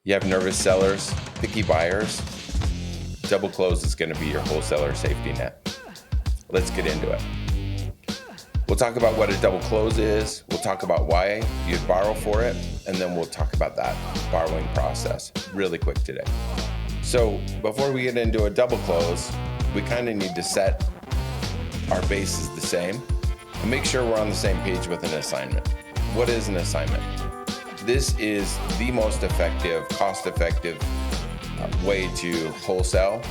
You have nervous sellers, picky buyers. Double close is going to be your wholesaler safety net. Let's get into it. We'll talk about what a double close is. We'll talk about why you'd borrow for it. And then we'll talk about that borrowing process really quick today. So before we get into a double close, we kind of need to set our bases the same and make sure we're on the same page with an assignment. What is an assignment? This is the most effective, cost-effective way to wholesale.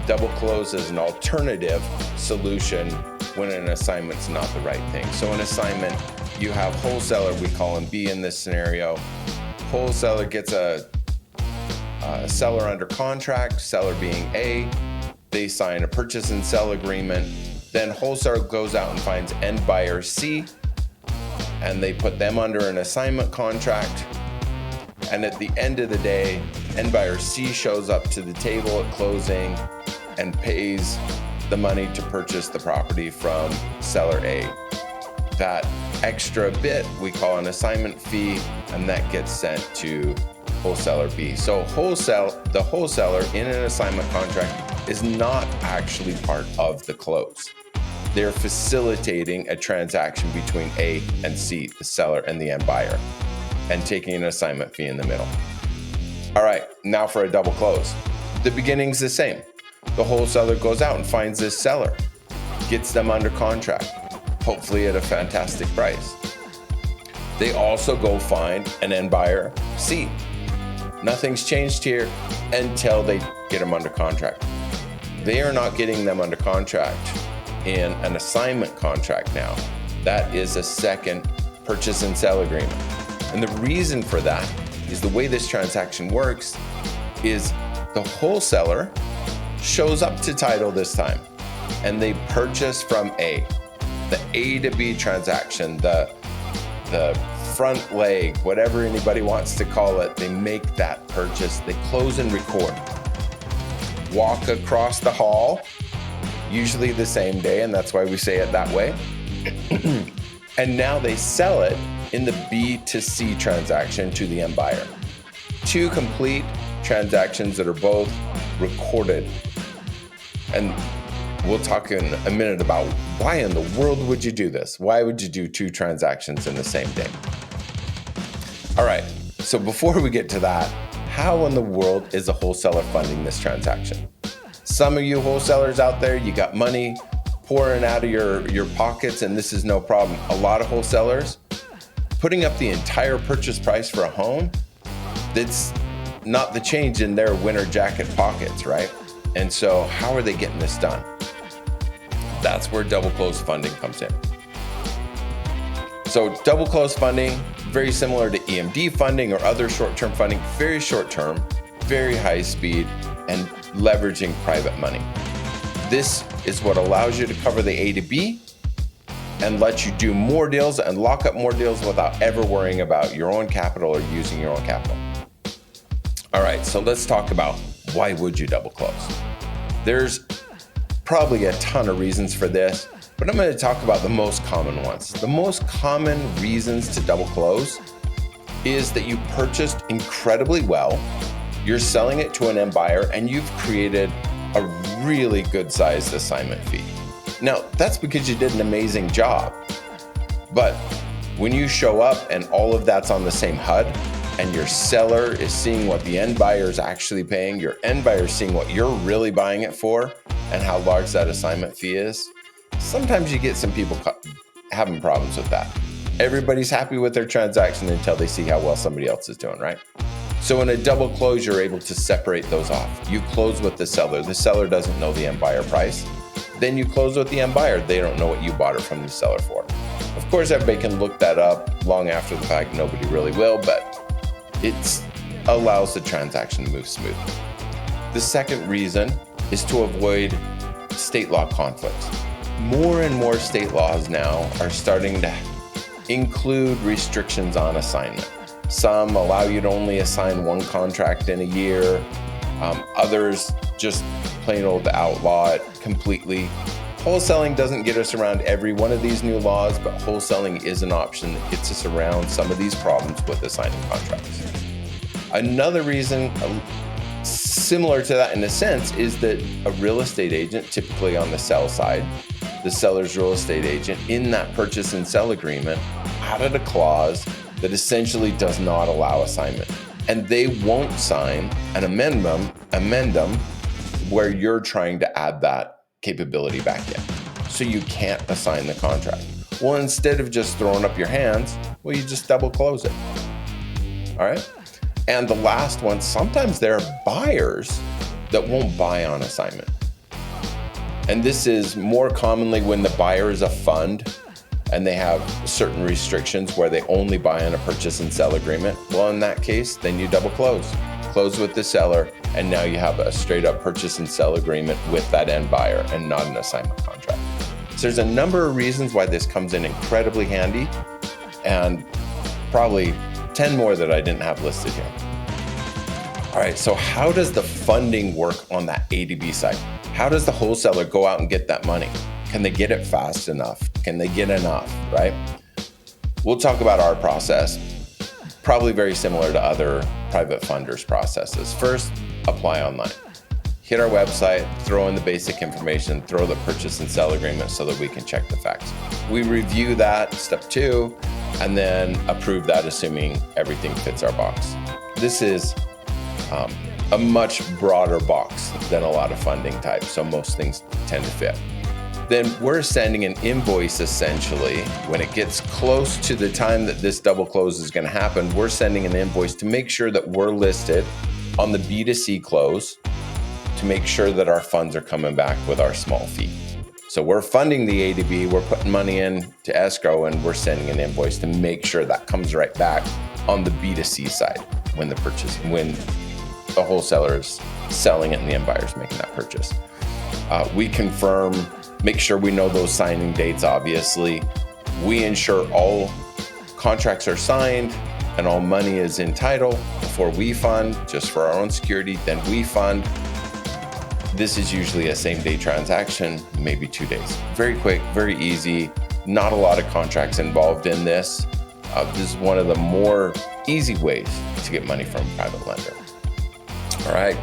Double close is an alternative solution when an assignment's not the right thing. So an assignment, you have wholesaler, we call him B in this scenario. Wholesaler gets a seller under contract, seller being A. They sign a purchase and sell agreement. Then wholesaler goes out and finds end buyer C, and they put them under an assignment contract. And at the end of the day, end buyer C shows up to the table at closing and pays the money to purchase the property from seller A. That extra bit we call an assignment fee, and that gets sent to wholesaler B. So the wholesaler in an assignment contract is not actually part of the close. They're facilitating a transaction between A and C, the seller and the end buyer, and taking an assignment fee in the middle. All right, now for a double close. The beginning's the same. The wholesaler goes out and finds this seller, gets them under contract, hopefully at a fantastic price. They also go find an end buyer C. Nothing's changed here until they get them under contract. They are not getting them under contract in an assignment contract now. That is a second purchase and sell agreement. And the reason for that is the way this transaction works is the wholesaler shows up to title this time and they purchase from A. The A to B transaction, the front leg, whatever anybody wants to call it, they make that purchase, they close and record. Walk across the hall, usually the same day, and that's why we say it that way. And now they sell it in the B to C transaction to the end buyer. Two complete transactions that are both recorded. And we'll talk in a minute about why in the world would you do this? Why would you do two transactions in the same day? All right, so before we get to that, how in the world is a wholesaler funding this transaction? Some of you wholesalers out there, you got money pouring out of your pockets and this is no problem. A lot of wholesalers putting up the entire purchase price for a home, that's not the change in their winter jacket pockets, right? And so how are they getting this done? That's where double close funding comes in. So double close funding, very similar to EMD funding or other short-term funding, very short-term, very high speed, and leveraging private money. This is what allows you to cover the A to B and let you do more deals and lock up more deals without ever worrying about your own capital or using your own capital. All right, so let's talk about why would you double close? There's probably a ton of reasons for this, but I'm going to talk about the most common ones. The most common reasons to double close is that you purchased incredibly well, you're selling it to an end buyer, and you've created a really good sized assignment fee. Now, that's because you did an amazing job. But when you show up and all of that's on the same HUD, and your seller is seeing what the end buyer is actually paying, your end buyer is seeing what you're really buying it for, and how large that assignment fee is, sometimes you get some people having problems with that. Everybody's happy with their transaction until they see how well somebody else is doing, right? So in a double close, you're able to separate those off. You close with the seller doesn't know the end buyer price. Then you close with the end buyer, they don't know what you bought it from the seller for. Of course, everybody can look that up long after the fact, nobody really will, but it allows the transaction to move smoothly. The second reason is to avoid state law conflicts. More and more state laws now are starting to include restrictions on assignment. Some allow you to only assign one contract in a year. Others just plain old outlaw it completely. Wholesaling doesn't get us around every one of these new laws, but wholesaling is an option that gets us around some of these problems with assigning contracts. Another reason similar to that in a sense is that a real estate agent, typically on the sell side, the seller's real estate agent, in that purchase and sell agreement, added a clause that essentially does not allow assignment. And they won't sign an amendum where you're trying to add that capability back in. So you can't assign the contract. Well, instead of just throwing up your hands, well, you just double close it. All right? And the last one, sometimes there are buyers that won't buy on assignment. And this is more commonly when the buyer is a fund and they have certain restrictions where they only buy on a purchase and sell agreement. Well, in that case, then you double close with the seller, and now you have a straight up purchase and sell agreement with that end buyer and not an assignment contract. So there's a number of reasons why this comes in incredibly handy, and probably 10 more that I didn't have listed here. All right, so how does the funding work on that A to B side? How does the wholesaler go out and get that money? Can they get it fast enough? Can they get enough, right? We'll talk about our process, probably very similar to other private funders' processes. First, apply online. Hit our website, throw in the basic information, throw the purchase and sell agreement so that we can check the facts. We review that, step 2, and then approve that, assuming everything fits our box. This is a much broader box than a lot of funding types, so most things tend to fit. Then we're sending an invoice essentially. When it gets close to the time that this double close is going to happen, we're sending an invoice to make sure that we're listed on the B2C close, to make sure that our funds are coming back with our small fee. So we're funding the A to B, we're putting money in to escrow, and we're sending an invoice to make sure that comes right back on the B2C side when the wholesaler is selling it and the end buyer is making that purchase. We confirm, make sure we know those signing dates, obviously. We ensure all contracts are signed and all money is in title before we fund, just for our own security. Then we fund. This is usually a same-day transaction, maybe 2 days. Very quick, very easy. Not a lot of contracts involved in this. This is one of the more easy ways to get money from a private lender. All right,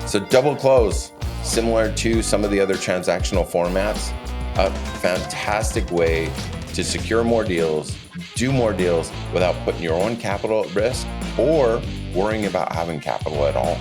so double close, similar to some of the other transactional formats, a fantastic way to secure more deals, do more deals without putting your own capital at risk or worrying about having capital at all.